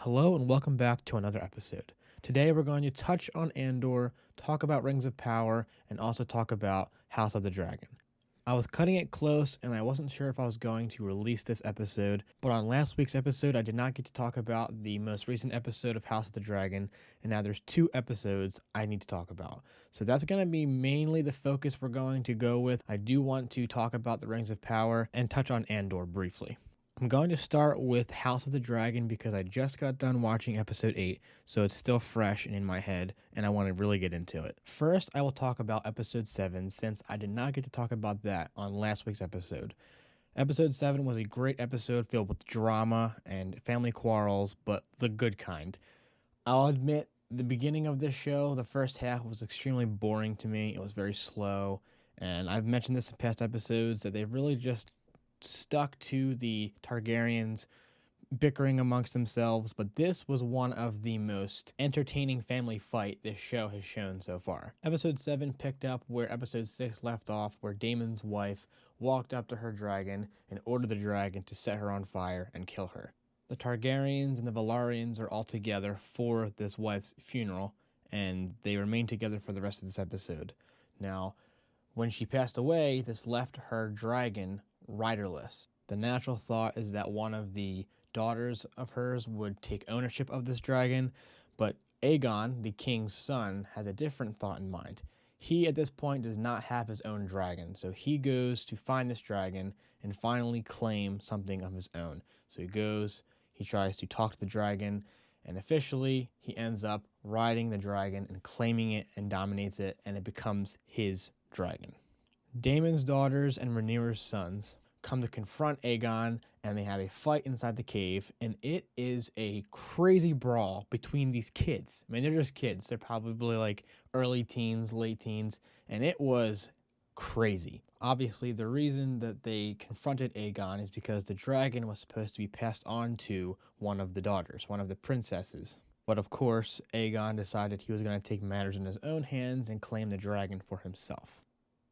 Hello and welcome back to another episode. Today we're going to touch on Andor, talk about Rings of Power, and also talk about House of the Dragon. I was cutting it close and I wasn't sure if I was going to release this episode, but on last week's episode I did not get to talk about the most recent episode of House of the Dragon, and now there's two episodes I need to talk about. So that's going to be mainly the focus we're going to go with. I do want to talk about the Rings of Power and touch on Andor briefly. I'm going to start with House of the Dragon because I just got done watching episode 8, so it's still fresh and in my head, and I want to really get into it. First, I will talk about episode 7 since I did not get to talk about that on last week's episode. Episode 7 was a great episode filled with drama and family quarrels, but the good kind. I'll admit, the beginning of this show, the first half, was extremely boring to me. It was very slow, and I've mentioned this in past episodes that they really just stuck to the Targaryens bickering amongst themselves, but this was one of the most entertaining family fight this show has shown so far. Episode 7 picked up where episode 6 left off, where Daemon's wife walked up to her dragon and ordered the dragon to set her on fire and kill her. The Targaryens and the Valyrians are all together for this wife's funeral, and they remain together for the rest of this episode. Now, when she passed away, this left her dragon riderless. The natural thought is that one of the daughters of hers would take ownership of this dragon, but Aegon, the king's son, has a different thought in mind. He, at this point, does not have his own dragon, so he goes to find this dragon and finally claim something of his own. So he goes, he tries to talk to the dragon, and officially he ends up riding the dragon and claiming it and dominates it, and it becomes his dragon. Daemon's daughters and Rhaenyra's sons come to confront Aegon, and they have a fight inside the cave, and it is a crazy brawl between these kids. I mean, they're just kids. They're probably like early teens, late teens, and it was crazy. Obviously, the reason that they confronted Aegon is because the dragon was supposed to be passed on to one of the daughters, one of the princesses. But of course, Aegon decided he was going to take matters in his own hands and claim the dragon for himself.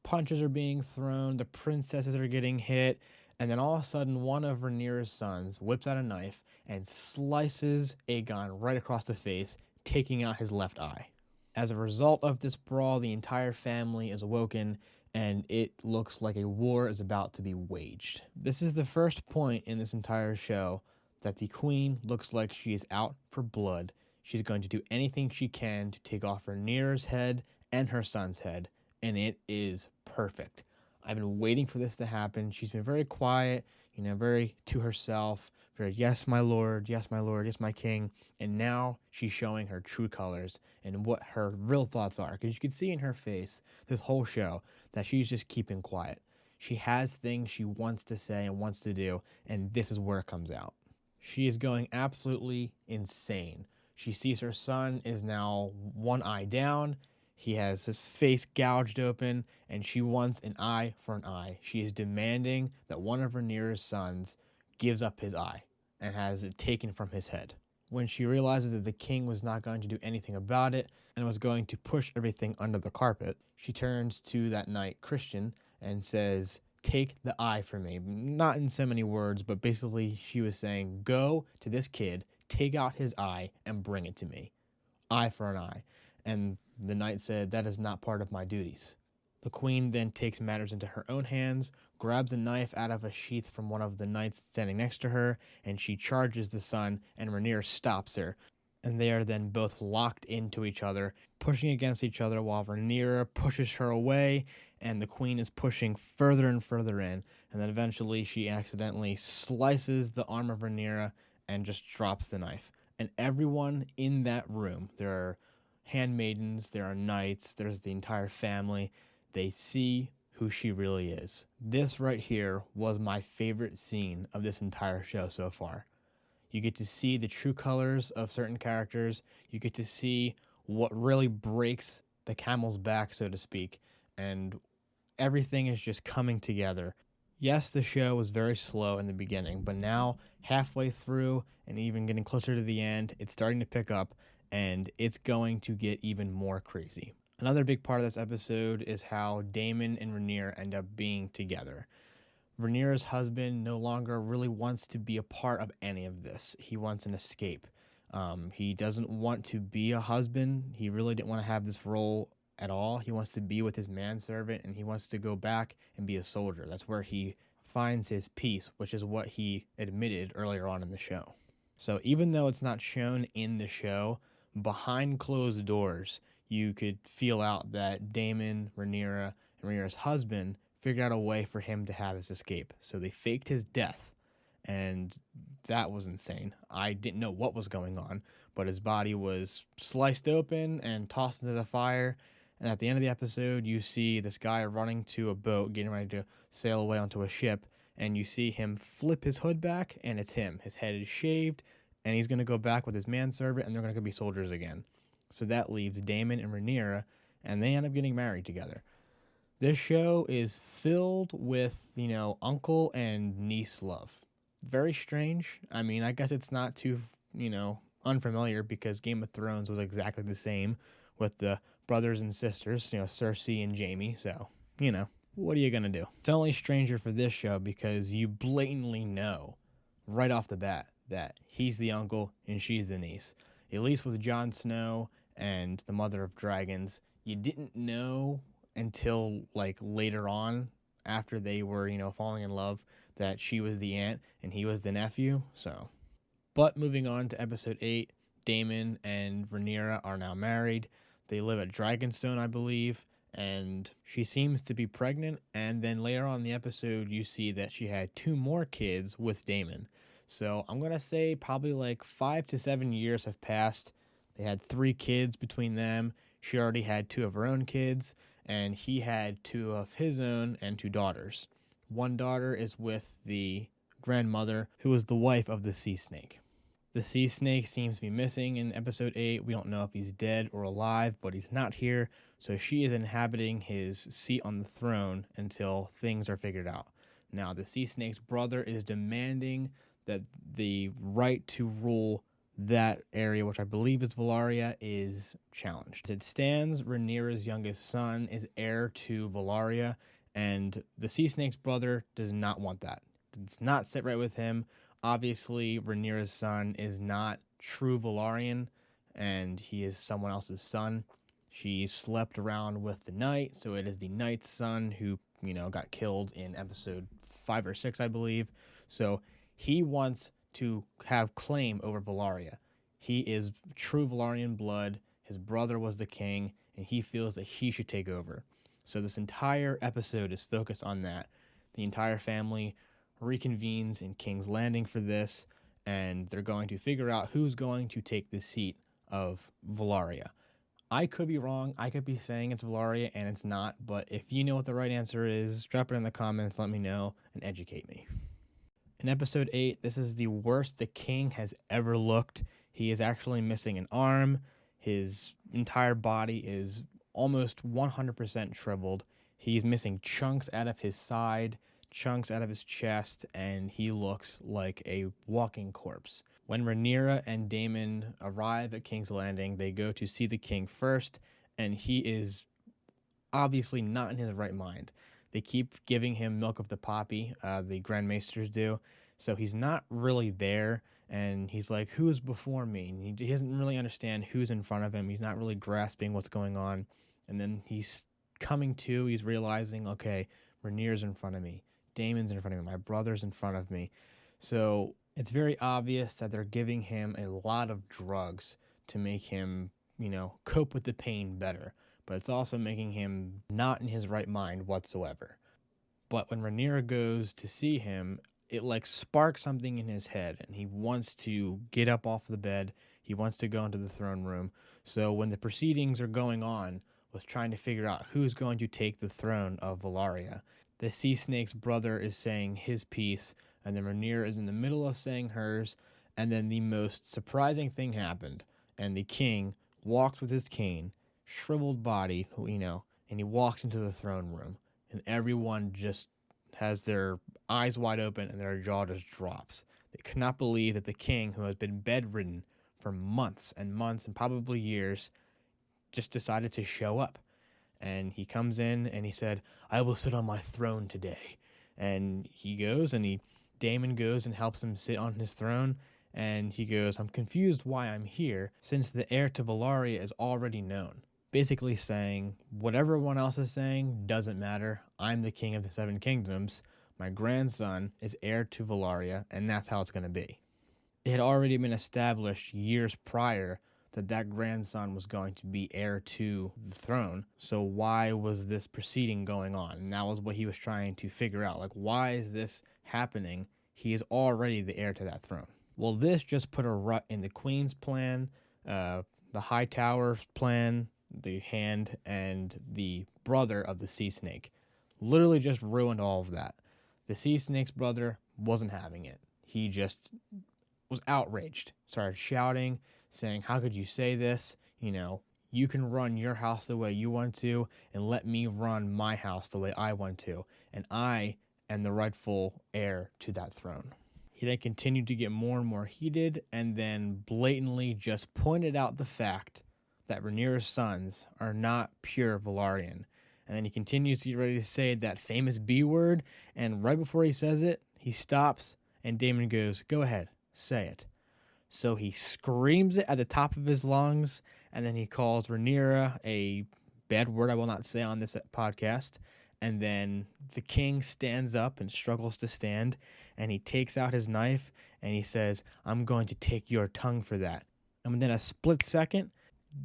Punches are being thrown, the princesses are getting hit, and then all of a sudden one of Rhaenyra's sons whips out a knife and slices Aegon right across the face, taking out his left eye. As a result of this brawl, the entire family is awoken, and it looks like a war is about to be waged. This is the first point in this entire show that the queen looks like she is out for blood. She's going to do anything she can to take off Rhaenyra's head and her son's head, and it is perfect. I've been waiting for this to happen. She's been very quiet, very to herself, very, yes, my lord, yes, my king. And now she's showing her true colors and what her real thoughts are. Because you can see in her face this whole show that she's just keeping quiet. She has things she wants to say and wants to do, and this is where it comes out. She is going absolutely insane. She sees her son is now one eye down. He has his face gouged open, and she wants an eye for an eye. She is demanding that one of Rhaenyra's sons gives up his eye and has it taken from his head. When she realizes that the king was not going to do anything about it and was going to push everything under the carpet, she turns to that knight Christian and says, "Take the eye from me." Not in so many words, but basically she was saying, go to this kid, take out his eye, and bring it to me. Eye for an eye. And the knight said, "That is not part of my duties." The queen then takes matters into her own hands, grabs a knife out of a sheath from one of the knights standing next to her, and she charges the son, and Rhaenyra stops her. And they are then both locked into each other, pushing against each other while Rhaenyra pushes her away, and the queen is pushing further and further in. And then eventually she accidentally slices the arm of Rhaenyra and just drops the knife. And everyone in that room, there are handmaidens, there are knights, there's the entire family. They see who she really is. This right here was my favorite scene of this entire show so far. You get to see the true colors of certain characters. You get to see what really breaks the camel's back, so to speak, and everything is just coming together. Yes, the show was very slow in the beginning, but now halfway through and even getting closer to the end, it's starting to pick up, and it's going to get even more crazy. Another big part of this episode is how Daemon and Rhaenyra end up being together. Rhaenyra's husband no longer really wants to be a part of any of this. He wants an escape. He doesn't want to be a husband. He really didn't want to have this role at all. He wants to be with his manservant, and he wants to go back and be a soldier. That's where he finds his peace, which is what he admitted earlier on in the show. So even though it's not shown in the show, behind closed doors, you could feel out that Damon, Rhaenyra, and Rhaenyra's husband figured out a way for him to have his escape. So they faked his death, and that was insane. I didn't know what was going on, but his body was sliced open and tossed into the fire. And at the end of the episode, you see this guy running to a boat, getting ready to sail away onto a ship, and you see him flip his hood back, and it's him. His head is shaved, and he's going to go back with his manservant, and they're going to be soldiers again. So that leaves Daemon and Rhaenyra, and they end up getting married together. This show is filled with, uncle and niece love. Very strange. I mean, I guess it's not too, unfamiliar, because Game of Thrones was exactly the same with the brothers and sisters, Cersei and Jaime. So, what are you going to do? It's only stranger for this show because you blatantly know right off the bat that he's the uncle and she's the niece. At least with Jon Snow and the Mother of Dragons, you didn't know until later on, after they were, falling in love, that she was the aunt and he was the nephew. So, but moving on to episode 8, Daemon and Rhaenyra are now married. They live at Dragonstone, I believe, and she seems to be pregnant. And then later on in the episode, you see that she had 2 more kids with Daemon. So I'm going to say probably 5 to 7 years have passed. They had 3 kids between them. She already had 2 of her own kids, and he had 2 of his own and 2 daughters. One daughter is with the grandmother, who is the wife of the sea snake. The sea snake seems to be missing in episode 8. We don't know if he's dead or alive, but he's not here. So she is inhabiting his seat on the throne until things are figured out. Now, the sea snake's brother is demanding that the right to rule that area, which I believe is Valyria, is challenged. As it stands, Rhaenyra's youngest son is heir to Valyria, and the sea snake's brother does not want that. It's not sit right with him. Obviously, Rhaenyra's son is not true Valyrian, and he is someone else's son. She slept around with the knight, so it is the knight's son who, got killed in episode 5 or 6, I believe. So he wants to have claim over Valyria. He is true Valyrian blood. His brother was the king, and he feels that he should take over. So this entire episode is focused on that. The entire family reconvenes in King's Landing for this, and they're going to figure out who's going to take the seat of Valyria. I could be wrong. I could be saying it's Valyria and it's not, but if you know what the right answer is, drop it in the comments, let me know, and educate me. In episode 8, this is the worst the king has ever looked. He is actually missing an arm. His entire body is almost 100% shriveled. He's missing chunks out of his side, chunks out of his chest, and he looks like a walking corpse. When Rhaenyra and Daemon arrive at King's Landing, they go to see the king first, and he is obviously not in his right mind. They keep giving him milk of the poppy, the Grand Maesters do, so he's not really there, and he's like, who is before me? And he doesn't really understand who's in front of him. He's not really grasping what's going on, and then he's coming to, he's realizing, okay, Rhaenyra's in front of me. Daemon's in front of me. My brother's in front of me. So it's very obvious that they're giving him a lot of drugs to make him, cope with the pain better. But it's also making him not in his right mind whatsoever. But when Rhaenyra goes to see him, it sparks something in his head, and he wants to get up off the bed. He wants to go into the throne room. So when the proceedings are going on with trying to figure out who's going to take the throne of Valyria, the sea snake's brother is saying his piece, and then Rhaenyra is in the middle of saying hers, and then the most surprising thing happened, and the king walks with his cane, shriveled body, and he walks into the throne room, and everyone just has their eyes wide open and their jaw just drops. They could not believe that the king, who has been bedridden for months and months and probably years, just decided to show up. And he comes in and he said, I will sit on my throne today. And he goes and Daemon goes and helps him sit on his throne. And he goes, I'm confused why I'm here, since the heir to Valaria is already known. Basically saying, whatever everyone else is saying doesn't matter. I'm the king of the Seven Kingdoms. My grandson is heir to Valaria, and that's how it's going to be. It had already been established years prior that that grandson was going to be heir to the throne. So why was this proceeding going on? And that was what he was trying to figure out. Like, why is this happening? He is already the heir to that throne. Well, this just put a rut in the Queen's plan, the High Tower's plan, the Hand, and the brother of the Sea Snake. Literally just ruined all of that. The Sea Snake's brother wasn't having it. He just was outraged, started shouting, saying, how could you say this? You can run your house the way you want to and let me run my house the way I want to. And I am the rightful heir to that throne. He then continued to get more and more heated and then blatantly just pointed out the fact that Rhaenyra's sons are not pure Valyrian. And then he continues to get ready to say that famous B word. And right before he says it, he stops and Daemon goes, go ahead, say it. So he screams it at the top of his lungs, and then he calls Rhaenyra a bad word I will not say on this podcast. And then the king stands up and struggles to stand, and he takes out his knife, and he says, I'm going to take your tongue for that. And then a split second,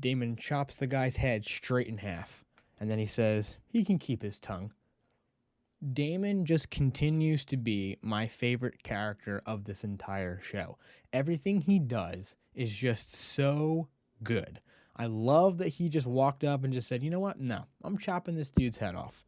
Daemon chops the guy's head straight in half. And then he says, he can keep his tongue. Daemon just continues to be my favorite character of this entire show. Everything he does is just so good. I love that he just walked up and just said, you know what? No, I'm chopping this dude's head off.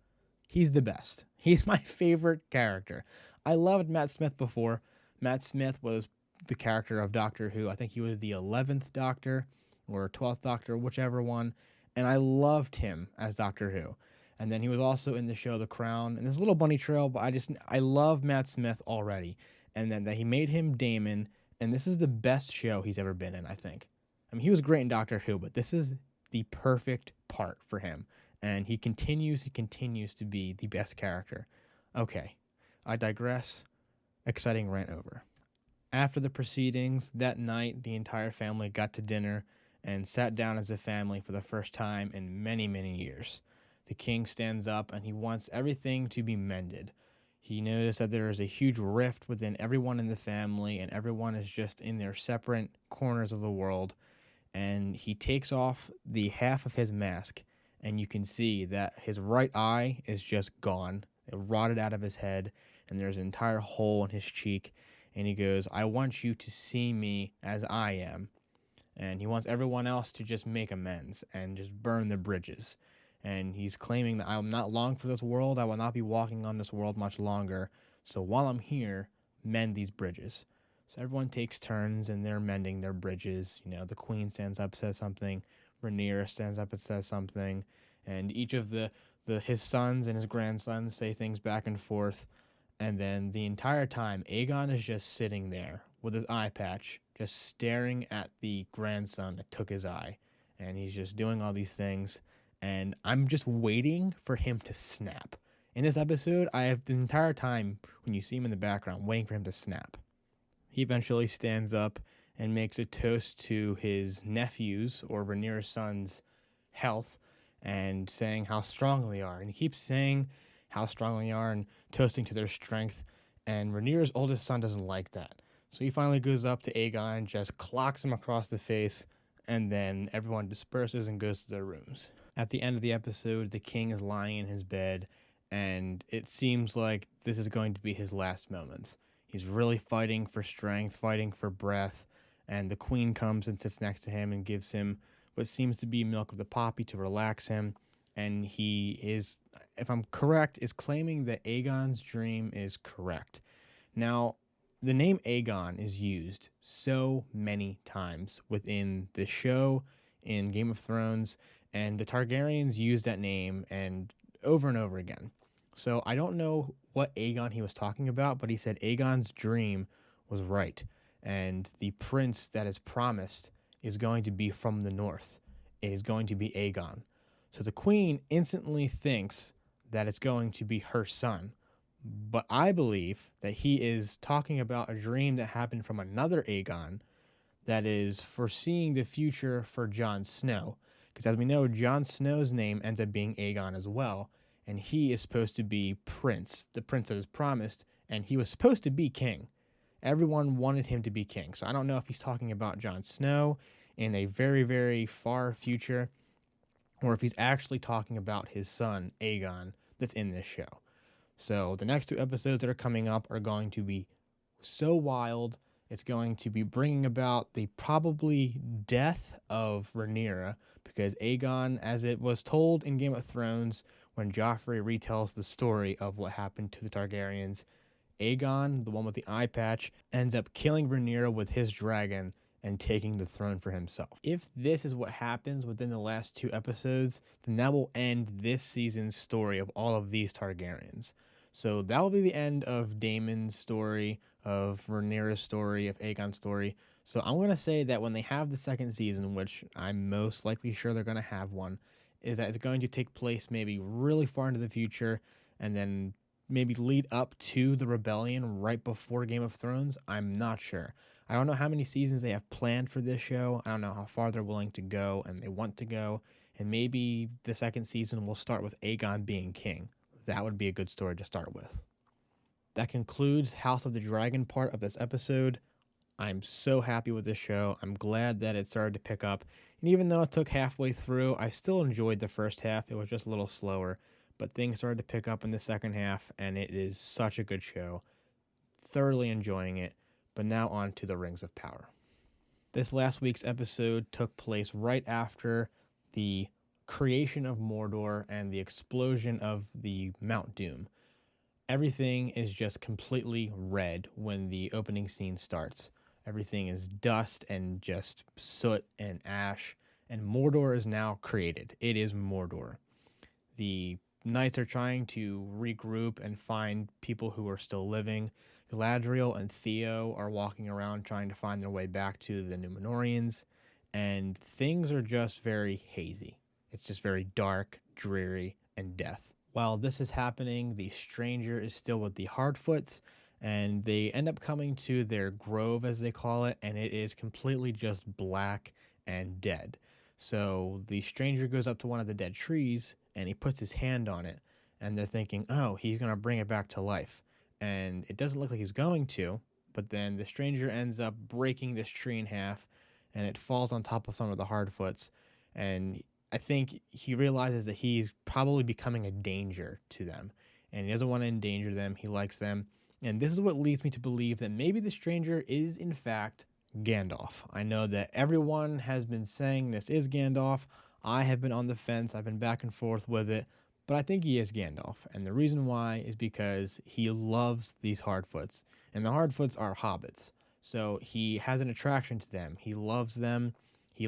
He's the best. He's my favorite character. I loved Matt Smith before. Matt Smith was the character of Doctor Who. I think he was the 11th Doctor or 12th Doctor, whichever one. And I loved him as Doctor Who. And then he was also in the show The Crown. And there's a little bunny trail, but I love Matt Smith already. And then that he made him Daemon. And this is the best show he's ever been in, I think. I mean, he was great in Doctor Who, but this is the perfect part for him. And he continues to be the best character. Okay, I digress. Exciting rant over. After the proceedings, that night, the entire family got to dinner and sat down as a family for the first time in many, many years. The king stands up and he wants everything to be mended. He noticed that there is a huge rift within everyone in the family and everyone is just in their separate corners of the world. And he takes off the half of his mask and you can see that his right eye is just gone. It rotted out of his head and there's an entire hole in his cheek. And he goes, I want you to see me as I am. And he wants everyone else to just make amends and just burn the bridges. And he's claiming that I am not long for this world. I will not be walking on this world much longer. So while I'm here, mend these bridges. So everyone takes turns and they're mending their bridges. The queen stands up, says something. Rhaenyra stands up and says something. And each of his sons and his grandsons say things back and forth. And then the entire time, Aegon is just sitting there with his eye patch, just staring at the grandson that took his eye. And he's just doing all these things. And I'm just waiting for him to snap. In this episode, I have the entire time, when you see him in the background, waiting for him to snap. He eventually stands up and makes a toast to his nephews, or Rhaenyra's sons' health, and saying how strong they are. And he keeps saying how strong they are and toasting to their strength. And Rhaenyra's oldest son doesn't like that. So he finally goes up to Aegon, just clocks him across the face, and then everyone disperses and goes to their rooms. At the end of the episode, the king is lying in his bed, and it seems like this is going to be his last moments. He's really fighting for strength, fighting for breath, and the queen comes and sits next to him and gives him what seems to be milk of the poppy to relax him. And he is, if I'm correct, is claiming that Aegon's dream is correct. Now, the name Aegon is used so many times within the show, in Game of Thrones, and the Targaryens use that name and over again. So I don't know what Aegon he was talking about, but he said Aegon's dream was right. And the prince that is promised is going to be from the north. It is going to be Aegon. So the queen instantly thinks that it's going to be her son. But I believe that he is talking about a dream that happened from another Aegon that is foreseeing the future for Jon Snow. Because as we know, Jon Snow's name ends up being Aegon as well, and he is supposed to be Prince, the prince that is promised, and he was supposed to be king. Everyone wanted him to be king. So I don't know if he's talking about Jon Snow in a very, very far future, or if he's actually talking about his son, Aegon, that's in this show. So the next 2 episodes that are coming up are going to be so wild. It's going to be bringing about the probably death of Rhaenyra, because Aegon, as it was told in Game of Thrones, when Joffrey retells the story of what happened to the Targaryens, Aegon, the one with the eye patch, ends up killing Rhaenyra with his dragon and taking the throne for himself. If this is what happens within the last 2 episodes, then that will end this season's story of all of these Targaryens. So that will be the end of Daemon's story, of Rhaenyra's story, of Aegon's story. So I'm going to say that when they have the second season, which I'm most likely sure they're going to have one, is that it's going to take place maybe really far into the future and then maybe lead up to the rebellion right before Game of Thrones. I'm not sure. I don't know how many seasons they have planned for this show. I don't know how far they're willing to go and they want to go. And maybe the second season will start with Aegon being king. That would be a good story to start with. That concludes House of the Dragon part of this episode. I'm so happy with this show. I'm glad that it started to pick up. And even though it took halfway through, I still enjoyed the first half. It was just a little slower. But things started to pick up in the second half, and it is such a good show. Thoroughly enjoying it. But now on to the Rings of Power. This last week's episode took place right after the creation of Mordor and the explosion of the Mount Doom. Everything is just completely red when the opening scene starts. Everything is dust and just soot and ash, and Mordor is now created. It is Mordor. The knights are trying to regroup and find people who are still living. Galadriel and Theo are walking around trying to find their way back to the Númenóreans, and things are just very hazy. It's just very dark, dreary, and death. While this is happening, the stranger is still with the Hardfoots, and they end up coming to their grove, as they call it, and it is completely just black and dead. So the stranger goes up to one of the dead trees, and he puts his hand on it, and they're thinking, oh, he's going to bring it back to life. And it doesn't look like he's going to, but then the stranger ends up breaking this tree in half, and it falls on top of some of the Hardfoots, and I think he realizes that he's probably becoming a danger to them, and he doesn't want to endanger them. He likes them, and this is what leads me to believe that maybe the stranger is, in fact, Gandalf. I know that everyone has been saying this is Gandalf. I have been on the fence. I've been back and forth with it, but I think he is Gandalf, and the reason why is because he loves these Hardfoots, and the Hardfoots are hobbits, so he has an attraction to them. He loves them. He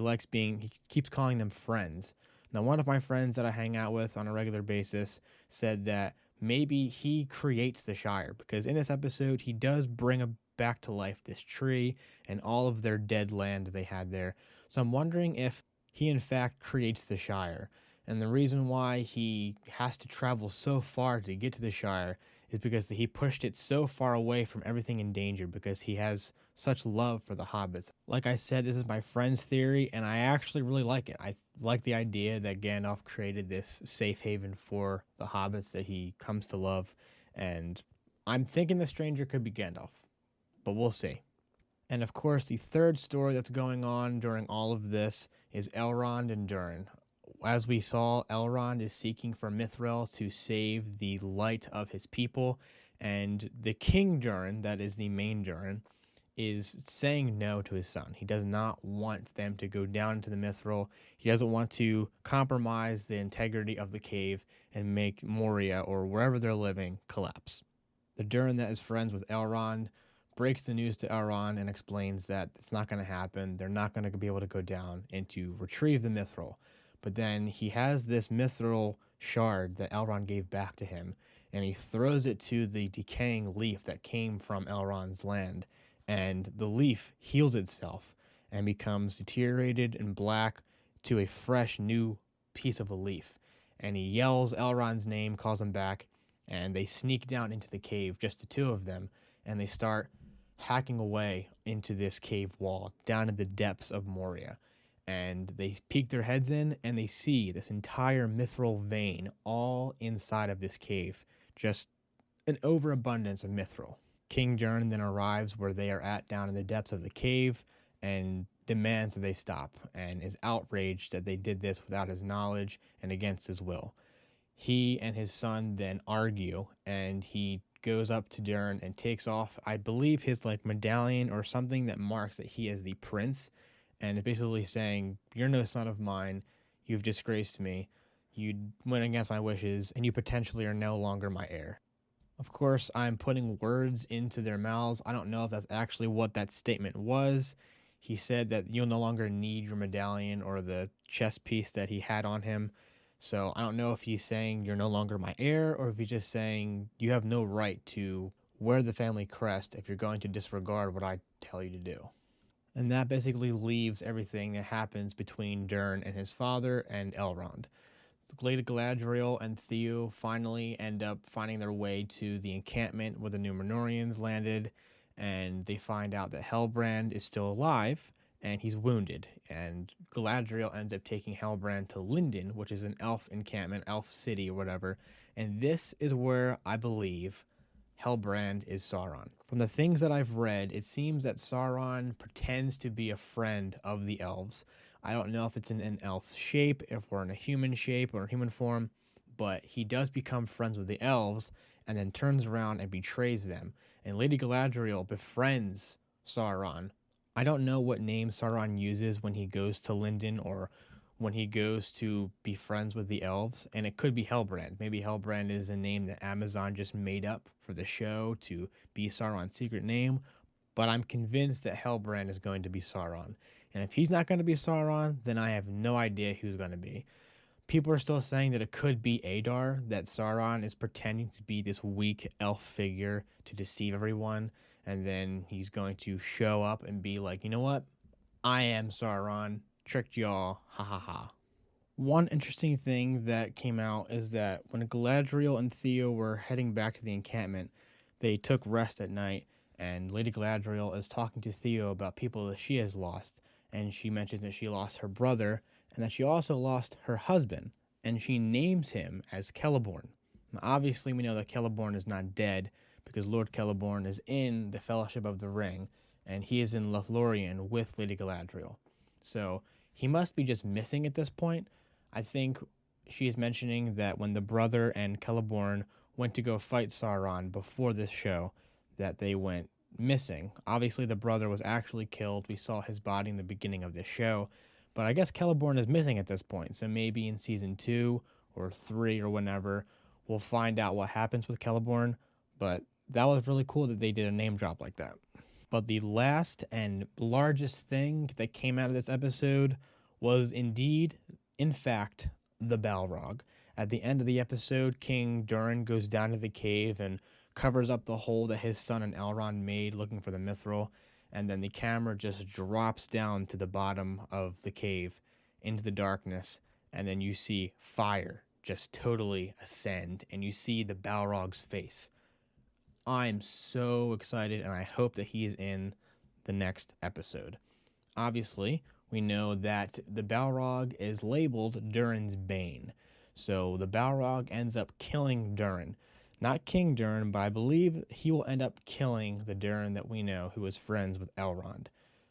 keeps calling them friends. Now, one of my friends that I hang out with on a regular basis said that maybe he creates the Shire, because in this episode, he does bring back to life this tree and all of their dead land they had there. So I'm wondering if he, in fact, creates the Shire. And the reason why he has to travel so far to get to the Shire is because he pushed it so far away from everything in danger, because he has such love for the hobbits. Like I said, this is my friend's theory, and I actually really like it. I like the idea that Gandalf created this safe haven for the hobbits that he comes to love, and I'm thinking the stranger could be Gandalf, but we'll see. And of course, the third story that's going on during all of this is Elrond and Durin. As we saw, Elrond is seeking for Mithril to save the light of his people, and the King Durin, that is the main Durin, is saying no to his son. He does not want them to go down into the Mithril. He doesn't want to compromise the integrity of the cave and make Moria, or wherever they're living, collapse. The Durin that is friends with Elrond breaks the news to Elrond and explains that it's not going to happen. They're not going to be able to go down and to retrieve the Mithril. But then he has this Mithril shard that Elrond gave back to him, and he throws it to the decaying leaf that came from Elrond's land, and the leaf heals itself and becomes deteriorated and black to a fresh new piece of a leaf. And he yells Elrond's name, calls him back, and they sneak down into the cave, just the two of them, and they start hacking away into this cave wall down in the depths of Moria. And they peek their heads in and they see this entire mithril vein all inside of this cave. Just an overabundance of mithril. King Jern then arrives where they are at down in the depths of the cave and demands that they stop and is outraged that they did this without his knowledge and against his will. He and his son then argue, and he goes up to Dern and takes off, I believe, his like medallion or something that marks that he is the prince, and is basically saying, "You're no son of mine. You've disgraced me. You went against my wishes, and you potentially are no longer my heir." Of course, I'm putting words into their mouths. I don't know if that's actually what that statement was. He said that you'll no longer need your medallion or the chest piece that he had on him. So I don't know if he's saying you're no longer my heir, or if he's just saying you have no right to wear the family crest if you're going to disregard what I tell you to do. And that basically leaves everything that happens between Dern and his father and Elrond. Lady Galadriel and Theo finally end up finding their way to the encampment where the Númenóreans landed, and they find out that Helbrand is still alive and he's wounded. And Galadriel ends up taking Helbrand to Lindon, which is an elf encampment, elf city or whatever. And this is where I believe Helbrand is Sauron. From the things that I've read, it seems that Sauron pretends to be a friend of the elves. I don't know if it's in an elf shape, if we're in a human shape or human form, but he does become friends with the elves and then turns around and betrays them. And Lady Galadriel befriends Sauron. I don't know what name Sauron uses when he goes to Lindon or when he goes to be friends with the elves, and it could be Helbrand. Maybe Helbrand is a name that Amazon just made up for the show to be Sauron's secret name, but I'm convinced that Helbrand is going to be Sauron. And if he's not going to be Sauron, then I have no idea who's going to be. People are still saying that it could be Adar, that Sauron is pretending to be this weak elf figure to deceive everyone, and then he's going to show up and be like, you know what? I am Sauron, tricked y'all, ha ha ha. One interesting thing that came out is that when Galadriel and Theo were heading back to the encampment, they took rest at night, and Lady Galadriel is talking to Theo about people that she has lost, and she mentions that she lost her brother, and that she also lost her husband, and she names him as Celeborn. Now, obviously, we know that Celeborn is not dead, because Lord Celeborn is in the Fellowship of the Ring, and he is in Lothlorien with Lady Galadriel. So he must be just missing at this point. I think she is mentioning that when the brother and Celeborn went to go fight Sauron before this show, that they went missing. Obviously, the brother was actually killed. We saw his body in the beginning of this show, but I guess Celeborn is missing at this point. So maybe in season 2 or 3 or whenever, we'll find out what happens with Celeborn. But that was really cool that they did a name drop like that. But the last and largest thing that came out of this episode was indeed, in fact, the Balrog. At the end of the episode, King Durin goes down to the cave and covers up the hole that his son and Elrond made looking for the mithril, and then the camera just drops down to the bottom of the cave into the darkness, and then you see fire just totally ascend, and you see the Balrog's face. I'm so excited, and I hope that he is in the next episode. Obviously, we know that the Balrog is labeled Durin's Bane. So the Balrog ends up killing Durin. Not King Durin, but I believe he will end up killing the Durin that we know who is friends with Elrond.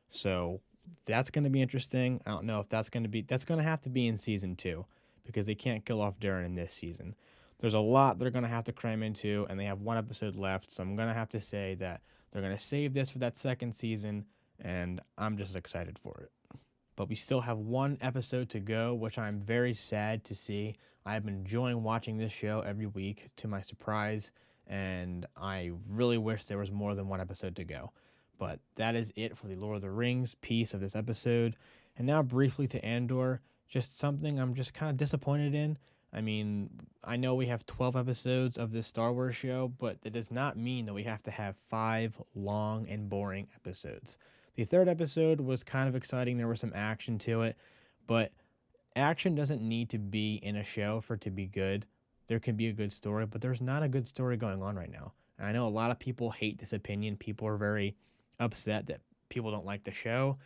So that's going to be interesting. I don't know if that's going to have to be in season 2 because they can't kill off Durin in this season. There's a lot they're going to have to cram into, and they have one episode left, so I'm going to have to say that they're going to save this for that second season, and I'm just excited for it. But we still have one episode to go, which I'm very sad to see. I've been enjoying watching this show every week, to my surprise, and I really wish there was more than one episode to go. But that is it for the Lord of the Rings piece of this episode. And now briefly to Andor, just something I'm just kind of disappointed in. I mean, I know we have 12 episodes of this Star Wars show, but that does not mean that we have to have 5 long and boring episodes. The third episode was kind of exciting. There was some action to it, but action doesn't need to be in a show for it to be good. there can be a good story, but there's not a good story going on right now. And I know a lot of people hate this opinion. People are very upset that people don't like the show,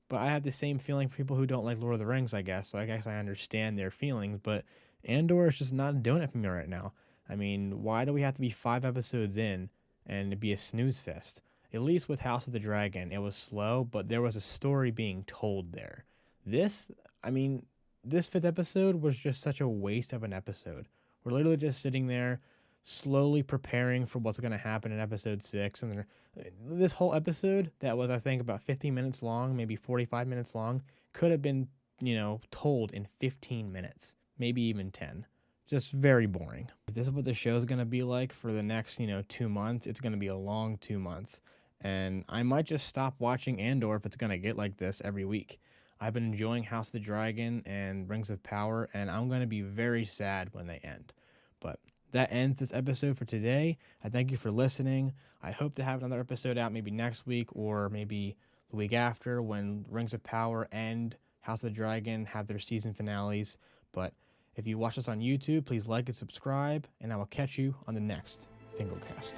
but I have the same feeling for people who don't like Lord of the Rings, I guess. So I guess I understand their feelings, but Andor is just not doing it for me right now. I mean, why do we have to be 5 episodes in and be a snooze fest? At least with House of the Dragon, it was slow, but there was a story being told there. This, I mean, this 5th episode was just such a waste of an episode. We're literally just sitting there slowly preparing for what's going to happen in episode 6. And this whole episode that was, I think, about 50 minutes long, maybe 45 minutes long, could have been, told in 15 minutes, maybe even 10. Just very boring. If this is what the show is going to be like for the next, 2 months, it's going to be a long 2 months. And I might just stop watching Andor if it's going to get like this every week. I've been enjoying House of the Dragon and Rings of Power, and I'm going to be very sad when they end. But that ends this episode for today. I thank you for listening. I hope to have another episode out maybe next week or maybe the week after when Rings of Power and House of the Dragon have their season finales. But if you watch us on YouTube, please like and subscribe, and I will catch you on the next Finklecast.